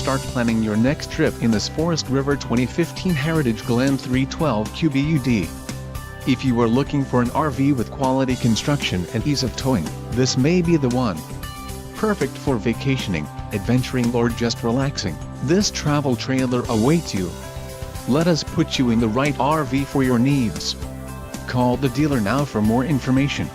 start planning your next trip in this Forest River 2015 Heritage GLEN 312QBUD. If you are looking for an RV with quality construction and ease of towing, this may be the one. Perfect for vacationing, adventuring or just relaxing, this travel trailer awaits you. Let us put you in the right RV for your needs. Call the dealer now for more information.